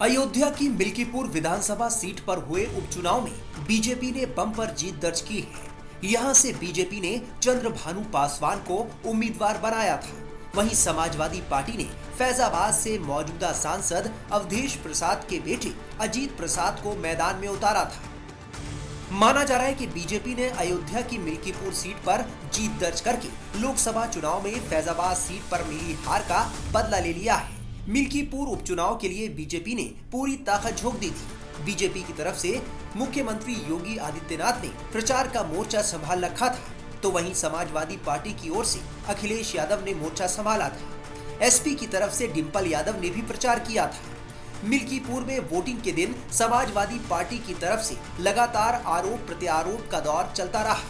अयोध्या की मिल्कीपुर विधानसभा सीट पर हुए उपचुनाव में बीजेपी ने बम्पर जीत दर्ज की है। यहां से बीजेपी ने चंद्रभानु पासवान को उम्मीदवार बनाया था। वहीं समाजवादी पार्टी ने फैजाबाद से मौजूदा सांसद अवधेश प्रसाद के बेटे अजीत प्रसाद को मैदान में उतारा था। माना जा रहा है कि बीजेपी ने अयोध्या की मिल्कीपुर सीट पर जीत दर्ज करके लोकसभा चुनाव में फैजाबाद सीट पर मिली हार का बदला ले लिया है। मिल्कीपुर उपचुनाव के लिए बीजेपी ने पूरी ताकत झोंक दी थी। बीजेपी की तरफ से मुख्यमंत्री योगी आदित्यनाथ ने प्रचार का मोर्चा संभाल रखा था, तो वहीं समाजवादी पार्टी की ओर से अखिलेश यादव ने मोर्चा संभाला था। एसपी की तरफ से डिम्पल यादव ने भी प्रचार किया था। मिल्कीपुर में वोटिंग के दिन समाजवादी पार्टी की तरफ से लगातार आरोप प्रत्यारोप का दौर चलता रहा।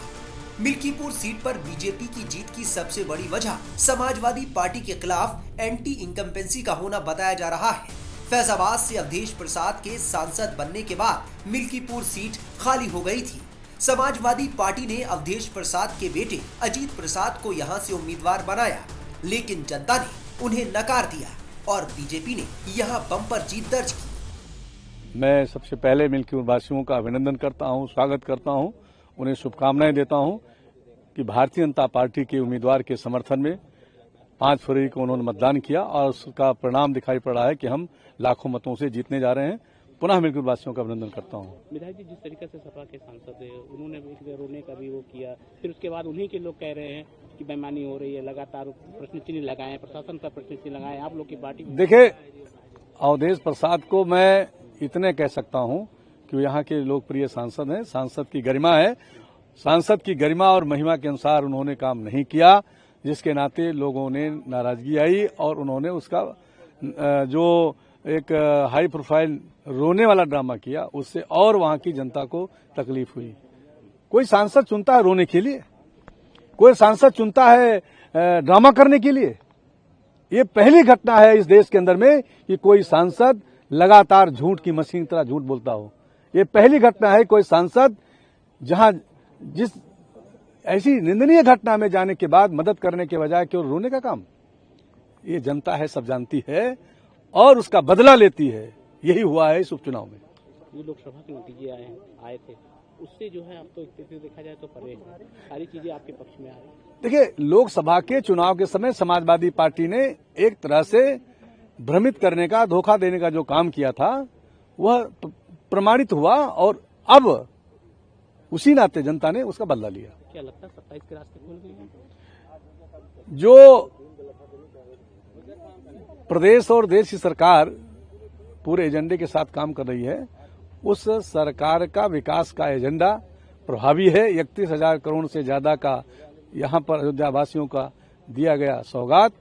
मिल्कीपुर सीट पर बीजेपी की जीत की सबसे बड़ी वजह समाजवादी पार्टी के खिलाफ एंटी इनकम्पेंसी का होना बताया जा रहा है। फैजाबाद से अवधेश प्रसाद के सांसद बनने के बाद मिल्कीपुर सीट खाली हो गई थी। समाजवादी पार्टी ने अवधेश प्रसाद के बेटे अजीत प्रसाद को यहां से उम्मीदवार बनाया, लेकिन जनता ने उन्हें नकार दिया और बीजेपी ने यहां बम्पर जीत दर्ज की। मैं सबसे पहले मिल्कीपुर वासियों का अभिनंदन करता हूं, स्वागत करता हूं, उन्हें शुभकामनाएं देता हूं कि भारतीय जनता पार्टी के उम्मीदवार के समर्थन में 5 फरवरी को उन्होंने मतदान किया और उसका परिणाम दिखाई पड़ रहा है कि हम लाखों मतों से जीतने जा रहे हैं। पुनः मिल्कीपुर वासियों का अभिनंदन करता हूं। विधायक जी, जिस तरीके से सपा के सांसद है, उन्होंने एक रोने का भी वो किया, फिर उसके बाद उन्हीं के लोग कह रहे हैं कि बेईमानी हो रही है, लगातार प्रश्न चिन्ह लगाए, प्रशासन पर प्रश्न चिन्ह लगाए, आप लोग की पार्टी। देखिए, अवधेश प्रसाद को मैं इतने कह सकता हूं कि यहाँ के लोकप्रिय सांसद हैं, सांसद की गरिमा है। सांसद की गरिमा और महिमा के अनुसार उन्होंने काम नहीं किया, जिसके नाते लोगों ने नाराजगी आई और उन्होंने उसका जो एक हाई प्रोफाइल रोने वाला ड्रामा किया, उससे और वहां की जनता को तकलीफ हुई। कोई सांसद चुनता है रोने के लिए, कोई सांसद चुनता है ड्रामा करने के लिए। ये पहली घटना है इस देश के अंदर में कि कोई सांसद लगातार झूठ की मशीन की तरह झूठ बोलता हो। ये पहली घटना है कोई सांसद जहां जिस ऐसी निंदनीय घटना में जाने के बाद मदद करने के बजाय केवल रोने का काम। ये जनता है, सब जानती है और उसका बदला लेती है। यही हुआ है इस उपचुनाव में। ये लोकसभा के नतीजे आए थे, उससे जो है आप तो स्थिति देखा जाए तो परे है, सारी चीजें आपके पक्ष में आ रही। देखिए, लोकसभा के चुनाव के समय समाजवादी पार्टी ने एक तरह से भ्रमित करने का, धोखा देने का जो काम किया था वह प्रमाणित हुआ और अब उसी नाते जनता ने उसका बदला लिया। क्या लगता है 27 के रास्ते खुल गए हैं? जो प्रदेश और देश की सरकार पूरे एजेंडे के साथ काम कर रही है, उस सरकार का विकास का एजेंडा प्रभावी है। 31,000 करोड़ से ज्यादा का यहां पर अयोध्या वासियों का दिया गया सौगात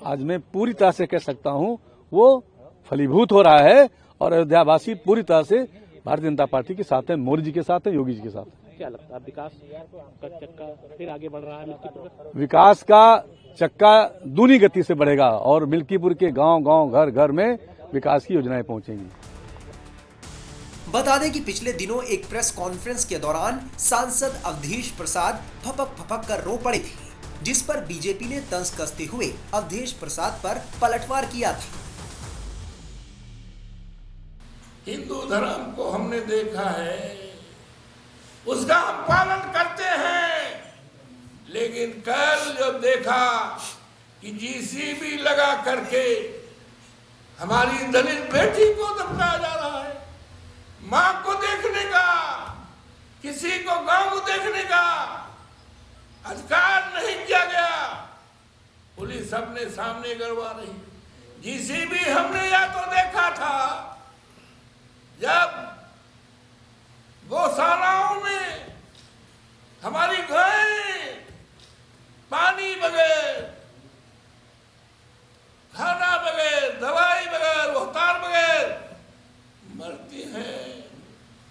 आज मैं पूरी तरह से कह सकता हूं वो फलीभूत हो रहा है और अयोध्या वासी पूरी तरह से भारतीय जनता पार्टी के साथ है, मोदी जी के साथ है, योगी जी के साथ है। क्या लगता है विकास का चक्का फिर आगे बढ़ रहा है? विकास का चक्का दूनी गति से बढ़ेगा और मिल्कीपुर के गांव-गांव, घर-घर में विकास की योजनाएं पहुंचेंगी। बता दें कि पिछले दिनों एक प्रेस कॉन्फ्रेंस के दौरान सांसद अवधेश प्रसाद फपक कर रो पड़े थे, जिस पर बीजेपी ने तंज कसते हुए अवधेश प्रसाद पर पलटवार किया था। हिंदू धर्म को हमने देखा है, उसका हम पालन करते हैं, लेकिन कल जब देखा कि जीसीबी लगा करके हमारी दलित बेटी को दफनाया जा रहा है, मां को देखने का, किसी को गांव को देखने का अधिकार नहीं किया गया, पुलिस अपने सामने करवा रही। जीसीबी हमने या तो देखा था जब गौशालाओं में हमारी गायें पानी बगैर, खाना बगैर, दवाई बगैर, रोहतार बगैर मरती हैं,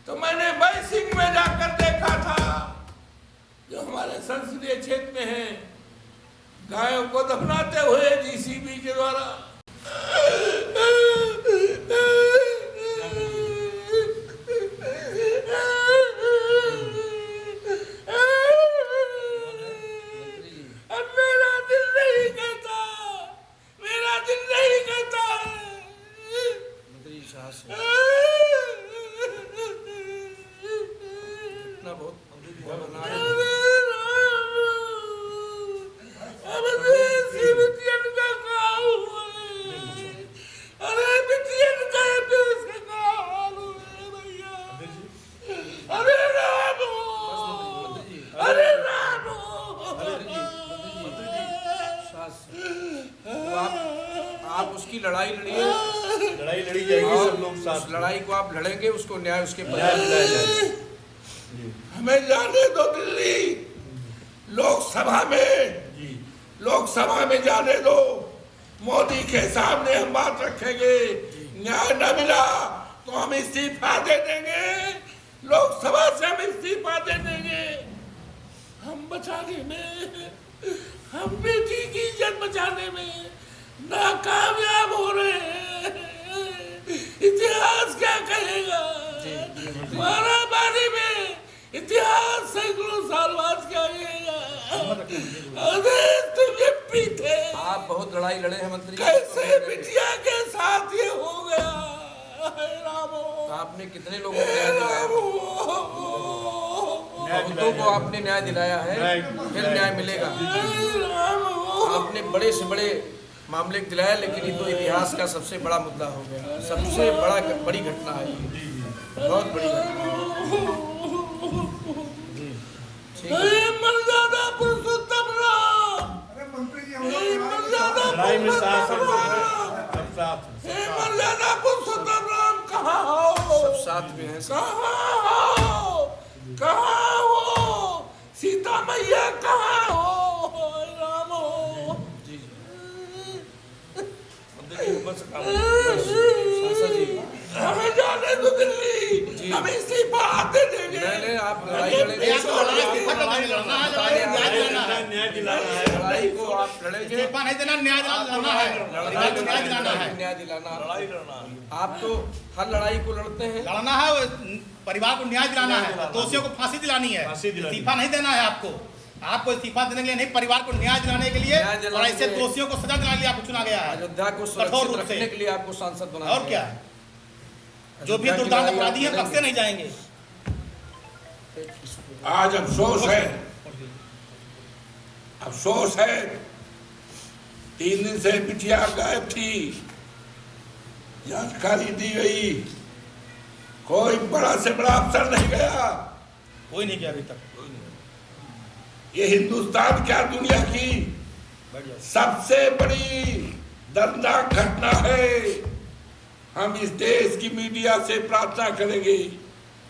तो मैंने बैसिंग में जाकर देखा था जो हमारे संसदीय क्षेत्र में है, गायों को दफनाते हुए जीसीबी के द्वारा। आप उसकी लड़ाई लड़िए, लड़ाई लड़ी जाएगी, सब लोग उस साथ। लड़ाई को आप लड़ेंगे, उसको न्याय उसके न्याय दिलाया जाएगा। हमें जाने दो दिल्ली, लोकसभा में जाने दो। मोदी के सामने हम बात रखेंगे, न्याय न मिला तो हम इस्तीफा दे देंगे, लोकसभा से हम इस्तीफा दे देंगे। हम बचाने में, हम बेटी की इज्जत बचाने में नाकामयाब हो रहे हैं। इतिहास क्या कहेगा? मारामारी में इतिहास सैकड़ों साल बाद क्या कहेगा? अरे तुम ये पीते, आप बहुत लड़ाई लड़े हैं मंत्री, कैसे बिटिया के साथ ये हो गया? रामो, तो आपने कितने लोगों को न्याय दिलाया? बहुतों को आपने न्याय दिलाया है, फिर न्याय मिलेगा। आपने बड़े से बड़े मामले दिलाया, लेकिन ये तो इतिहास का सबसे बड़ा मुद्दा हो गया, सबसे बड़ी घटना है ये, बहुत बड़ी घटना है। मर्यादा पुरुषोत्तम राम, लड़ाई में साथ सब साथ। मर्यादा पुरुषोत्तम राम कहाँ हो? सब साथ में हैं, कहाँ हो? सीता मैया कहाँ हो? राम हो सांसद जी, हमें जाने दो दिल्ली, हम इस्तीफा दे देंगे। नहीं, आप लड़ाई लड़ेंगे, न्याय दिलाना है, लड़ाई को आप लड़ेंगे, नहीं देना, न्याय दिलाना है, न्याय दिलाना। आप तो हर लड़ाई को लड़ते हैं, लड़ना है, परिवार को न्याय दिलाना है, दोषियों को फांसी दिलानी है, इस्तीफा नहीं देना है आपको इस्तीफा देने के लिए नहीं, परिवार को न्याय दिलाने के लिए और ऐसे दोषियों को सजा दिलाने के लिए आपको चुना गया है। अयोध्या को सुरक्षित रखने के लिए आपको सांसद बनाया और क्या, जो भी दुर्दांत अपराधी है बख्शे नहीं जाएंगे। आज अफसोस है 3 दिन से बिटिया गायब थी, जानकारी दी गई, कोई बड़ा से बड़ा अफसर नहीं गया, कोई नहीं गया अभी तक। ये हिंदुस्तान क्या दुनिया की सबसे बड़ी दर्दनाक घटना है। हम इस देश की मीडिया से प्रार्थना करेंगे